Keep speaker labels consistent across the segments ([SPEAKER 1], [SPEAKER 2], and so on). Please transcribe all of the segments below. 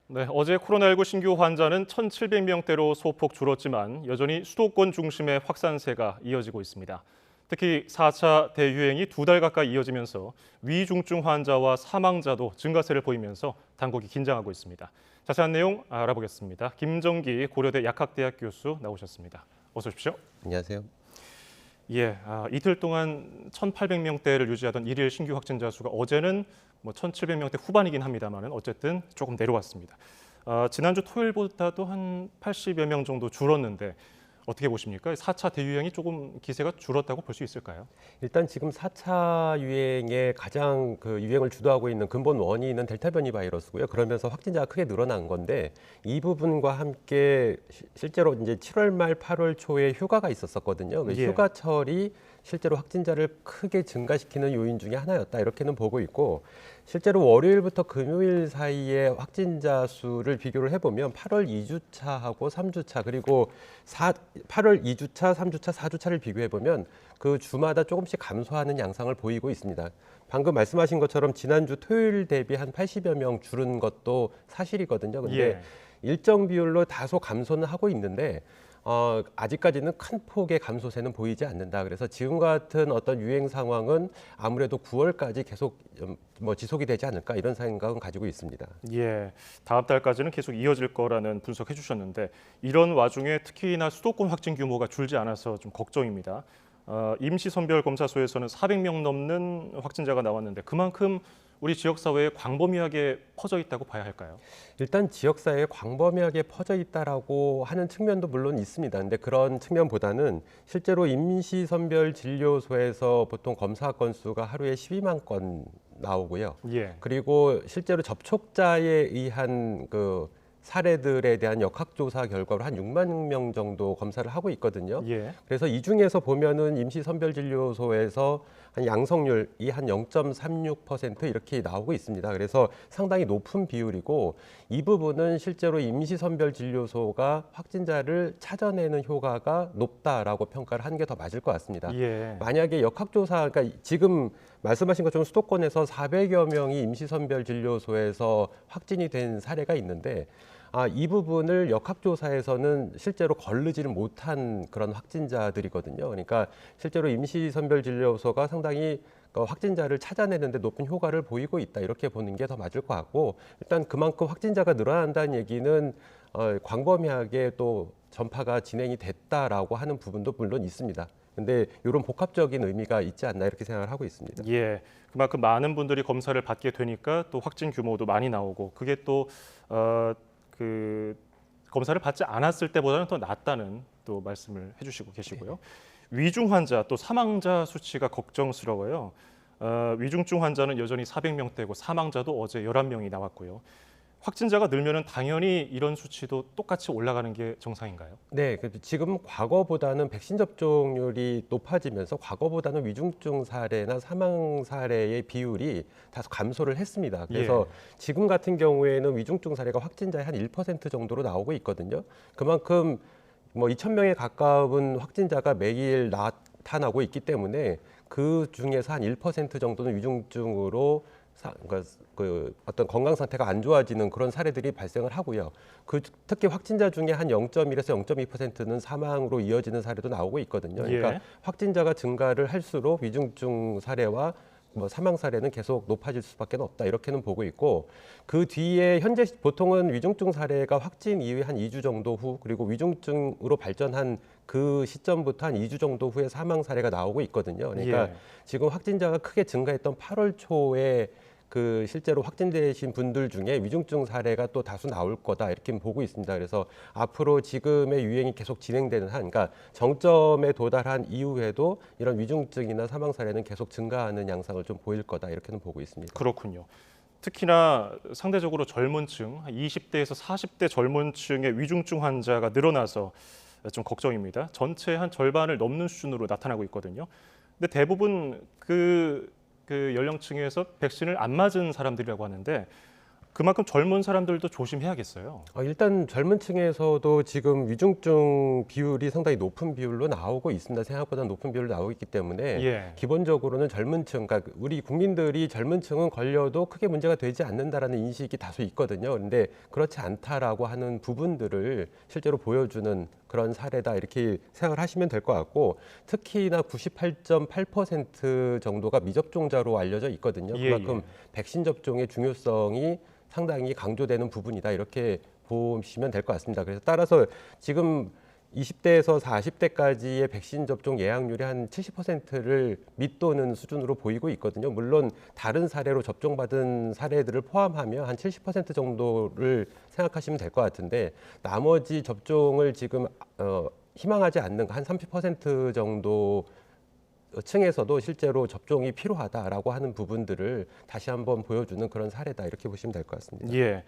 [SPEAKER 1] 네, 어제 코로나19 신규 환자는 1,700명대로 소폭 줄었지만 여전히 수도권 중심의 확산세가 이어지고 있습니다. 특히 4차 대유행이 2달 가까이 이어지면서 위중증 환자와 사망자도 증가세를 보이면서 당국이 긴장하고 있습니다. 자세한 내용 알아보겠습니다. 김정기 고려대 약학대학 교수 나오셨습니다. 어서 오십시오.
[SPEAKER 2] 안녕하세요.
[SPEAKER 1] 예, 이틀 동안 1,800명대를 유지하던 일일 신규 확진자 수가 어제는 1,700명대 후반이긴 합니다만 어쨌든 조금 내려왔습니다. 지난주 토요일보다도 한 80여 명 정도 줄었는데 어떻게 보십니까? 4차 대유행이 조금 기세가 줄었다고 볼 수 있을까요?
[SPEAKER 2] 일단 지금 4차 유행의 가장 유행을 주도하고 있는 근본 원인은 델타 변이 바이러스고요. 그러면서 확진자가 크게 늘어난 건데 이 부분과 함께 실제로 이제 7월 말 8월 초에 휴가가 있었었거든요. 그
[SPEAKER 1] 예.
[SPEAKER 2] 휴가철이 실제로 확진자를 크게 증가시키는 요인 중에 하나였다 이렇게는 보고 있고 실제로 월요일부터 금요일 사이에 확진자 수를 비교를 해보면 8월 2주차하고 3주차 그리고 8월 2주차, 3주차, 4주차를 비교해보면 그 주마다 조금씩 감소하는 양상을 보이고 있습니다. 방금 말씀하신 것처럼 지난주 토요일 대비 한 80여 명 줄은 것도 사실이거든요. 근데
[SPEAKER 1] 예.
[SPEAKER 2] 일정 비율로 다소 감소는 하고 있는데 아직까지는 큰 폭의 감소세는 보이지 않는다. 그래서 지금 같은 어떤 유행 상황은 아무래도 9월까지 계속 지속이 되지 않을까 이런 생각은 가지고 있습니다.
[SPEAKER 1] 예, 다음 달까지는 계속 이어질 거라는 분석해 주셨는데 이런 와중에 특히나 수도권 확진 규모가 줄지 않아서 좀 걱정입니다. 임시선별검사소에서는 400명 넘는 확진자가 나왔는데 그만큼 우리 지역사회에 광범위하게 퍼져 있다고 봐야 할까요?
[SPEAKER 2] 일단 지역사회에 광범위하게 퍼져 있다라고 하는 측면도 물론 있습니다. 근데 그런 측면보다는 실제로 임시선별진료소에서 보통 검사 건수가 하루에 12만 건 나오고요.
[SPEAKER 1] 예.
[SPEAKER 2] 그리고 실제로 접촉자에 의한 사례들에 대한 역학조사 결과로 한 6만 명 정도 검사를 하고 있거든요.
[SPEAKER 1] 예.
[SPEAKER 2] 그래서 이 중에서 보면은 임시선별진료소에서 한 양성률이 한 0.36% 이렇게 나오고 있습니다. 그래서 상당히 높은 비율이고 이 부분은 실제로 임시선별진료소가 확진자를 찾아내는 효과가 높다라고 평가를 하는 게 더 맞을 것 같습니다.
[SPEAKER 1] 예.
[SPEAKER 2] 만약에 역학조사, 그러니까 지금 말씀하신 것처럼 수도권에서 400여 명이 임시선별진료소에서 확진이 된 사례가 있는데 이 부분을 역학조사에서는 실제로 거르지를 못한 그런 확진자들이거든요. 그러니까 실제로 임시선별진료소가 상당히 확진자를 찾아내는 데 높은 효과를 보이고 있다. 이렇게 보는 게 더 맞을 것 같고 일단 그만큼 확진자가 늘어난다는 얘기는 광범위하게 또 전파가 진행이 됐다라고 하는 부분도 물론 있습니다. 근데 이런 복합적인 의미가 있지 않나 이렇게 생각을 하고 있습니다.
[SPEAKER 1] 예, 그만큼 많은 분들이 검사를 받게 되니까 또 확진 규모도 많이 나오고 그게 또 검사를 받지 않았을 때보다는 더 낫다는 또 말씀을 해주시고 계시고요. 위중 환자 또 사망자 수치가 걱정스러워요. 위중증 환자는 여전히 400명대고 사망자도 어제 11명이 나왔고요. 확진자가 늘면은 당연히 이런 수치도 똑같이 올라가는 게 정상인가요?
[SPEAKER 2] 네, 지금 과거보다는 백신 접종률이 높아지면서 과거보다는 위중증 사례나 사망 사례의 비율이 다소 감소를 했습니다. 그래서 지금 같은 경우에는 위중증 사례가 확진자의 한 1% 정도로 나오고 있거든요. 그만큼 2,000명에 가까운 확진자가 매일 나타나고 있기 때문에 그 중에서 한 1% 정도는 위중증으로 그러니까 어떤 건강 상태가 안 좋아지는 그런 사례들이 발생을 하고요. 특히 확진자 중에 한 0.1에서 0.2%는 사망으로 이어지는 사례도 나오고 있거든요. 그러니까 확진자가 증가를 할수록 위중증 사례와 사망 사례는 계속 높아질 수밖에 없다 이렇게는 보고 있고 그 뒤에 현재 보통은 위중증 사례가 확진 이후에 한 2주 정도 후 그리고 위중증으로 발전한 그 시점부터 한 2주 정도 후에 사망 사례가 나오고 있거든요. 그러니까 지금 확진자가 크게 증가했던 8월 초에 실제로 확진되신 분들 중에 위중증 사례가 또 다수 나올 거다 이렇게 보고 있습니다. 그래서 앞으로 지금의 유행이 계속 진행되는 한, 그러니까 정점에 도달한 이후에도 이런 위중증이나 사망 사례는 계속 증가하는 양상을 좀 보일 거다 이렇게는 보고 있습니다.
[SPEAKER 1] 그렇군요. 특히나 상대적으로 젊은 층, 20대에서 40대 젊은 층의 위중증 환자가 늘어나서 좀 걱정입니다. 전체 한 절반을 넘는 수준으로 나타나고 있거든요. 근데 대부분 그 연령층에서 백신을 안 맞은 사람들이라고 하는데 그만큼 젊은 사람들도 조심해야겠어요.
[SPEAKER 2] 일단 젊은 층에서도 지금 위중증 비율이 상당히 높은 비율로 나오고 있습니다. 생각보다 높은 비율로 나오고 있기 때문에
[SPEAKER 1] 예.
[SPEAKER 2] 기본적으로는 젊은 층, 그러니까 우리 국민들이 젊은 층은 걸려도 크게 문제가 되지 않는다라는 인식이 다소 있거든요. 그런데 그렇지 않다라고 하는 부분들을 실제로 보여주는 그런 사례다 이렇게 생각을 하시면 될 것 같고, 특히나 98.8% 정도가 미접종자로 알려져 있거든요.
[SPEAKER 1] 예,
[SPEAKER 2] 그만큼
[SPEAKER 1] 예.
[SPEAKER 2] 백신 접종의 중요성이 상당히 강조되는 부분이다 이렇게 보시면 될 것 같습니다. 그래서 따라서 지금 20대에서 40대까지의 백신 접종 예약률이 한 70%를 밑도는 수준으로 보이고 있거든요. 물론 다른 사례로 접종받은 사례들을 포함하면 한 70% 정도를 생각하시면 될 것 같은데, 나머지 접종을 지금 희망하지 않는 한 30% 정도 층에서도 실제로 접종이 필요하다라고 하는 부분들을 다시 한번 보여주는 그런 사례다 이렇게 보시면 될 것 같습니다.
[SPEAKER 1] 예.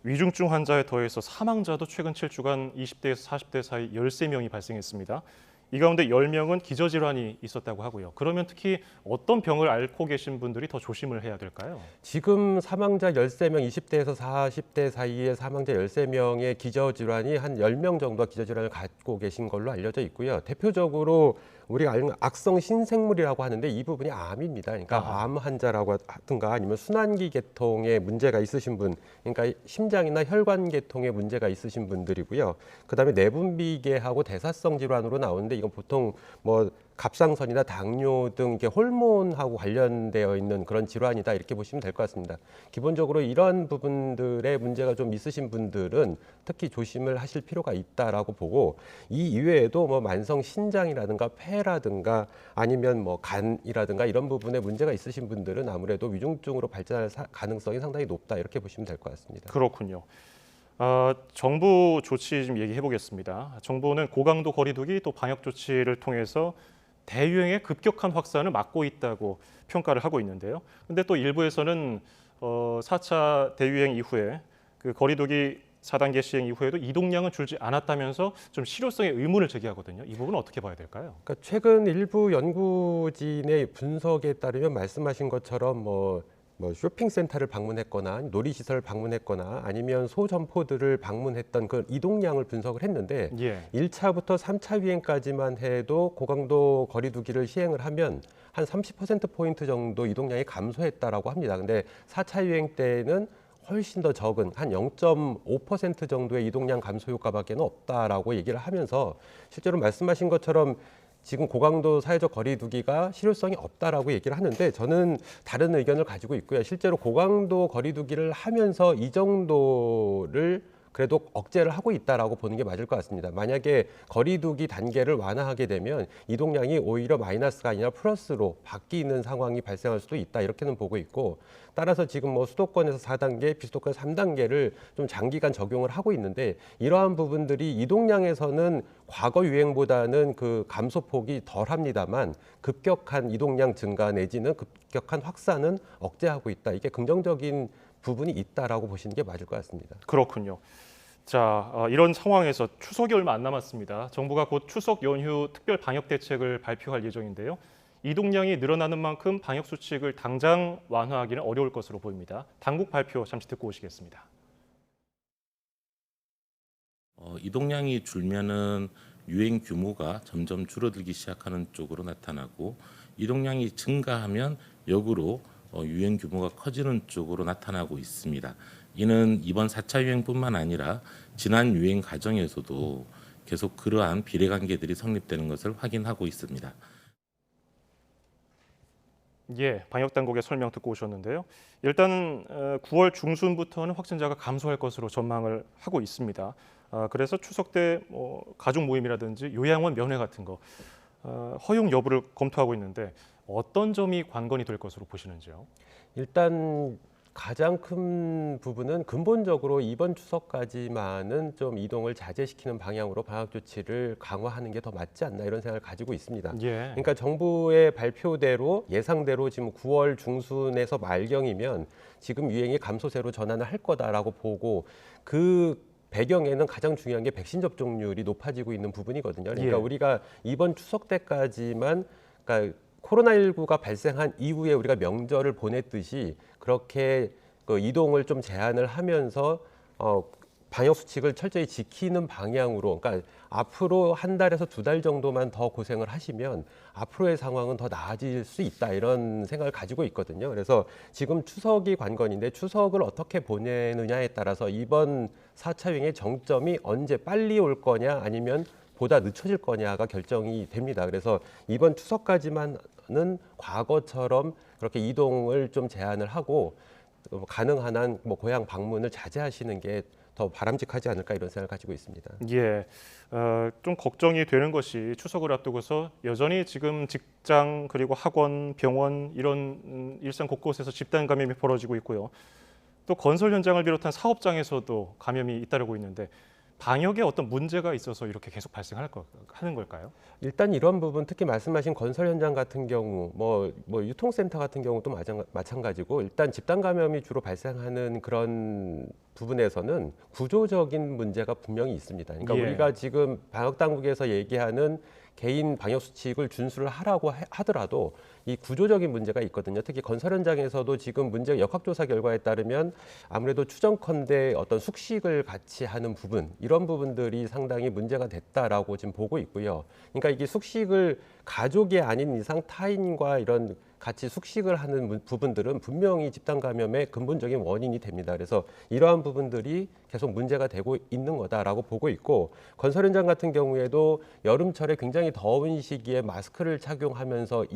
[SPEAKER 1] 위중증 환자에 더해서 사망자도 최근 7주간 20대에서 40대 사이 13명이 발생했습니다. 이 가운데 10명은 기저질환이 있었다고 하고요. 그러면 특히 어떤 병을 앓고 계신 분들이 더 조심을 해야 될까요?
[SPEAKER 2] 지금 사망자 13명, 20대에서 40대 사이의 사망자 13명의 기저질환이 한 10명 정도가 기저질환을 갖고 계신 걸로 알려져 있고요. 대표적으로 우리가 아는 악성 신생물이라고 하는데 이 부분이 암입니다. 그러니까 암 환자라고 하든가 아니면 순환기 계통에 문제가 있으신 분, 그러니까 심장이나 혈관 계통에 문제가 있으신 분들이고요. 그다음에 내분비계하고 대사성 질환으로 나오는데 이건 보통 뭐 갑상선이나 당뇨 등 이게 호르몬하고 관련되어 있는 그런 질환이다 이렇게 보시면 될 것 같습니다. 기본적으로 이런 부분들의 문제가 좀 있으신 분들은 특히 조심을 하실 필요가 있다라고 보고, 이 이외에도 뭐 만성 신장이라든가 폐라든가 아니면 뭐 간이라든가 이런 부분에 문제가 있으신 분들은 아무래도 위중증으로 발전할 가능성이 상당히 높다 이렇게 보시면 될 것 같습니다.
[SPEAKER 1] 그렇군요. 정부 조치 좀 얘기해 보겠습니다. 정부는 고강도 거리두기 또 방역 조치를 통해서 대유행의 급격한 확산을 막고 있다고 평가를 하고 있는데요. 근데 또 일부에서는 4차 대유행 이후에 그 거리두기 4단계 시행 이후에도 이동량은 줄지 않았다면서 좀 실효성에 의문을 제기하거든요. 이 부분은 어떻게 봐야 될까요?
[SPEAKER 2] 그러니까 최근 일부 연구진의 분석에 따르면 말씀하신 것처럼 뭐 쇼핑센터를 방문했거나 놀이시설을 방문했거나 아니면 소점포들을 방문했던 그 이동량을 분석을 했는데,
[SPEAKER 1] 예.
[SPEAKER 2] 1차부터 3차 유행까지만 해도 고강도 거리두기를 시행을 하면 한 30%포인트 정도 이동량이 감소했다라고 합니다. 근데 4차 유행 때는 훨씬 더 적은 한 0.5% 정도의 이동량 감소 효과밖에 없다라고 얘기를 하면서, 실제로 말씀하신 것처럼 지금 고강도 사회적 거리두기가 실효성이 없다라고 얘기를 하는데, 저는 다른 의견을 가지고 있고요. 실제로 고강도 거리두기를 하면서 이 정도를 그래도 억제를 하고 있다라고 보는 게 맞을 것 같습니다. 만약에 거리두기 단계를 완화하게 되면 이동량이 오히려 마이너스가 아니라 플러스로 바뀌는 상황이 발생할 수도 있다 이렇게는 보고 있고, 따라서 지금 뭐 수도권에서 4단계, 비수도권 3단계를 좀 장기간 적용을 하고 있는데, 이러한 부분들이 이동량에서는 과거 유행보다는 그 감소폭이 덜합니다만 급격한 이동량 증가 내지는 급격한 확산은 억제하고 있다. 이게 긍정적인 부분이 있다라고 보시는 게 맞을 것 같습니다.
[SPEAKER 1] 그렇군요. 자, 이런 상황에서 추석이 얼마 안 남았습니다. 정부가 곧 추석 연휴 특별 방역 대책을 발표할 예정인데요. 이동량이 늘어나는 만큼 방역 수칙을 당장 완화하기는 어려울 것으로 보입니다. 당국 발표 잠시 듣고 오시겠습니다.
[SPEAKER 3] 이동량이 줄면은 유행 규모가 점점 줄어들기 시작하는 쪽으로 나타나고, 이동량이 증가하면 역으로 유행 규모가 커지는 쪽으로 나타나고 있습니다. 이는 이번 4차 유행뿐만 아니라 지난 유행 과정에서도 계속 그러한 비례관계들이 성립되는 것을 확인하고 있습니다.
[SPEAKER 1] 예, 방역 당국의 설명 듣고 오셨는데요. 일단 9월 중순부터는 확진자가 감소할 것으로 전망을 하고 있습니다. 그래서 추석 때 가족 모임이라든지 요양원 면회 같은 거 허용 여부를 검토하고 있는데 어떤 점이 관건이 될 것으로 보시는지요?
[SPEAKER 2] 일단 가장 큰 부분은 근본적으로 이번 추석까지만은 좀 이동을 자제시키는 방향으로 방역 조치를 강화하는 게 더 맞지 않나 이런 생각을 가지고 있습니다.
[SPEAKER 1] 예.
[SPEAKER 2] 그러니까 정부의 발표대로 예상대로 지금 9월 중순에서 말경이면 지금 유행이 감소세로 전환을 할 거다라고 보고, 그 배경에는 가장 중요한 게 백신 접종률이 높아지고 있는 부분이거든요. 그러니까
[SPEAKER 1] 예.
[SPEAKER 2] 우리가 이번 추석 때까지만, 그러니까 코로나19가 발생한 이후에 우리가 명절을 보냈듯이 그렇게 그 이동을 좀 제한을 하면서 방역 수칙을 철저히 지키는 방향으로, 그러니까 앞으로 한 달에서 두 달 정도만 더 고생을 하시면 앞으로의 상황은 더 나아질 수 있다, 이런 생각을 가지고 있거든요. 그래서 지금 추석이 관건인데 추석을 어떻게 보내느냐에 따라서 이번 4차 유행의 정점이 언제 빨리 올 거냐 아니면 보다 늦춰질 거냐가 결정이 됩니다. 그래서 이번 추석까지만은 과거처럼 그렇게 이동을 좀 제한을 하고 가능한 한 뭐 고향 방문을 자제하시는 게 더 바람직하지 않을까, 이런 생각을 가지고 있습니다.
[SPEAKER 1] 예, 좀 걱정이 되는 것이 추석을 앞두고서 여전히 지금 직장 그리고 학원, 병원 이런 일상 곳곳에서 집단 감염이 벌어지고 있고요. 또 건설 현장을 비롯한 사업장에서도 감염이 잇따르고 있는데 방역에 어떤 문제가 있어서 이렇게 계속 하는 걸까요?
[SPEAKER 2] 일단 이런 부분, 특히 말씀하신 건설 현장 같은 경우, 뭐 유통센터 같은 경우도 마찬가지고, 일단 집단 감염이 주로 발생하는 그런 부분에서는 구조적인 문제가 분명히 있습니다. 그러니까
[SPEAKER 1] 예.
[SPEAKER 2] 우리가 지금 방역 당국에서 얘기하는 개인 방역 수칙을 준수를 하라고 하더라도 이 구조적인 문제가 있거든요. 특히 건설 현장에서도 지금 문제 역학조사 결과에 따르면 아무래도 추정컨대 어떤 숙식을 같이 하는 부분, 이런 부분들이 상당히 문제가 됐다라고 지금 보고 있고요. 그러니까 이게 숙식을 가족이 아닌 이상 타인과 이런 같이 숙식을 하는 부분들은 분명히 집단 감염의 근본적인 원인이 됩니다. 그래서 이러한 부분들이 계속 문제가 되고 있는 거다라고 보고 있고, 건설 현장 같은 경우에도 여름철에 굉장히 더운 시기에 마스크를 착용하면서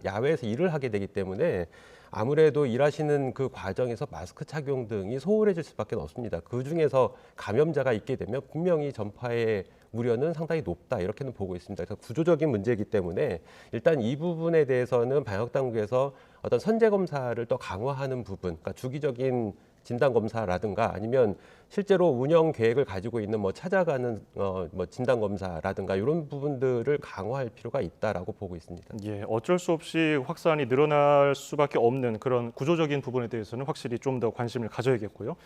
[SPEAKER 2] 야외에서 일을 하게 되기 때문에 아무래도 일하시는 그 과정에서 마스크 착용 등이 소홀해질 수밖에 없습니다. 그 중에서 감염자가 있게 되면 분명히 전파의 우려는 상당히 높다, 이렇게는 보고 있습니다. 그래서 구조적인 문제이기 때문에 일단 이 부분에 대해서는 방역 당국에서 어떤 선제 검사를 더 강화하는 부분, 그러니까 주기적인 진단 검사라든가 아니면 실제로 운영 계획을 가지고 있는 뭐 찾아가는 뭐 진단 검사라든가 이런 부분들을 강화할 필요가 있다라고 보고 있습니다.
[SPEAKER 1] 예, 어쩔 수 없이 확산이 늘어날 수밖에 없는 그런 구조적인 부분에 대해서는 확실히 좀 더 관심을 가져야겠고요.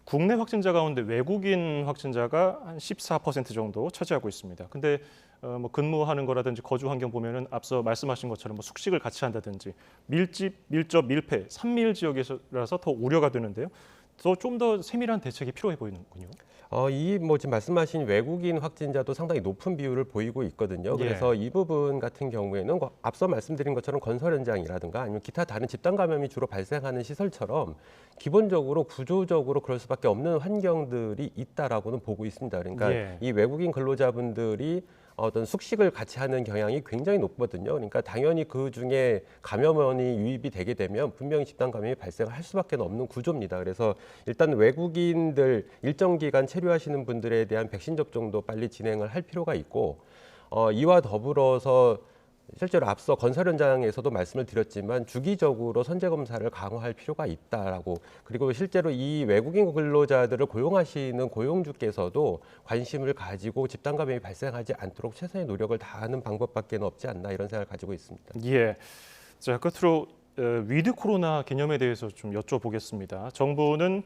[SPEAKER 1] 국내 확진자 가운데 외국인 확진자가 한 14% 정도 차지하고 있습니다. 근데 뭐 근무하는 거라든지 거주 환경 보면은 앞서 말씀하신 것처럼 뭐 숙식을 같이 한다든지 밀접, 밀폐, 산밀 지역이라서 더 우려가 되는데요. 좀 더 세밀한 대책이 필요해 보이는군요.
[SPEAKER 2] 이 뭐 지금 말씀하신 외국인 확진자도 상당히 높은 비율을 보이고 있거든요.
[SPEAKER 1] 예.
[SPEAKER 2] 그래서 이 부분 같은 경우에는 앞서 말씀드린 것처럼 건설 현장이라든가 아니면 기타 다른 집단 감염이 주로 발생하는 시설처럼 기본적으로 구조적으로 그럴 수밖에 없는 환경들이 있다라고는 보고 있습니다. 그러니까
[SPEAKER 1] 예.
[SPEAKER 2] 이 외국인 근로자분들이 어떤 숙식을 같이 하는 경향이 굉장히 높거든요. 그러니까 당연히 그 중에 감염원이 유입이 되게 되면 분명히 집단 감염이 발생할 수밖에 없는 구조입니다. 그래서 일단 외국인들 일정 기간 체류하시는 분들에 대한 백신 접종도 빨리 진행을 할 필요가 있고, 이와 더불어서 실제로 앞서 건설 현장에서도 말씀을 드렸지만 주기적으로 선제 검사를 강화할 필요가 있다라고, 그리고 실제로 이 외국인 근로자들을 고용하시는 고용주께서도 관심을 가지고 집단 감염이 발생하지 않도록 최선의 노력을 다하는 방법밖에 없지 않나, 이런 생각을 가지고 있습니다.
[SPEAKER 1] 예. 자, 끝으로 위드 코로나 개념에 대해서 좀 여쭤보겠습니다. 정부는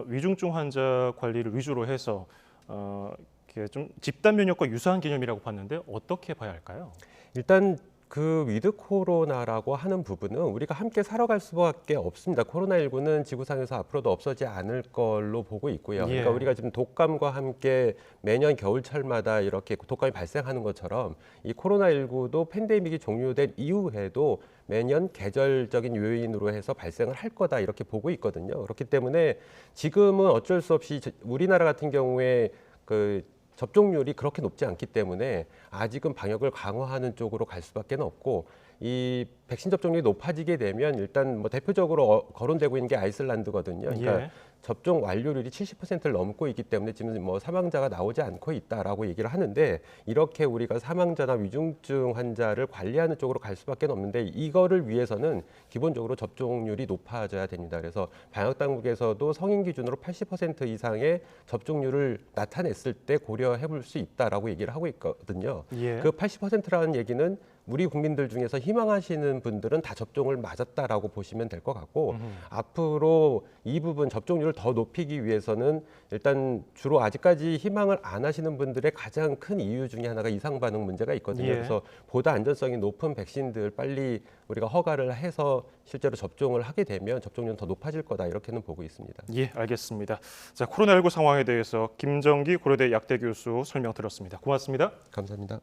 [SPEAKER 1] 위중증 환자 관리를 위주로 해서 이렇게 좀 집단 면역과 유사한 개념이라고 봤는데 어떻게 봐야 할까요?
[SPEAKER 2] 일단 그 위드 코로나라고 하는 부분은 우리가 함께 살아갈 수밖에 없습니다. 코로나19는 지구상에서 앞으로도 없어지지 않을 걸로 보고 있고요. 그러니까
[SPEAKER 1] 예.
[SPEAKER 2] 우리가 지금 독감과 함께 매년 겨울철마다 이렇게 독감이 발생하는 것처럼 이 코로나19도 팬데믹이 종료된 이후에도 매년 계절적인 요인으로 해서 발생을 할 거다, 이렇게 보고 있거든요. 그렇기 때문에 지금은 어쩔 수 없이 우리나라 같은 경우에 그 접종률이 그렇게 높지 않기 때문에 아직은 방역을 강화하는 쪽으로 갈 수밖에 없고, 이 백신 접종률이 높아지게 되면 일단 뭐 대표적으로 거론되고 있는 게 아이슬란드거든요. 그러니까
[SPEAKER 1] 예.
[SPEAKER 2] 접종 완료율이 70%를 넘고 있기 때문에 지금 뭐 사망자가 나오지 않고 있다라고 얘기를 하는데, 이렇게 우리가 사망자나 위중증 환자를 관리하는 쪽으로 갈 수밖에 없는데, 이거를 위해서는 기본적으로 접종률이 높아져야 됩니다. 그래서 방역 당국에서도 성인 기준으로 80% 이상의 접종률을 나타냈을 때 고려해 볼 수 있다라고 얘기를 하고 있거든요.
[SPEAKER 1] 예.
[SPEAKER 2] 그 80%라는 얘기는 우리 국민들 중에서 희망하시는 분들은 다 접종을 맞았다라고 보시면 될 것 같고 앞으로 이 부분 접종률을 더 높이기 위해서는 일단 주로 아직까지 희망을 안 하시는 분들의 가장 큰 이유 중에 하나가 이상 반응 문제가 있거든요.
[SPEAKER 1] 예.
[SPEAKER 2] 그래서 보다 안전성이 높은 백신들 빨리 우리가 허가를 해서 실제로 접종을 하게 되면 접종률은 더 높아질 거다 이렇게는 보고 있습니다.
[SPEAKER 1] 예, 알겠습니다. 자, 코로나19 상황에 대해서 김정기 고려대 약대 교수 설명 들었습니다. 고맙습니다.
[SPEAKER 2] 감사합니다.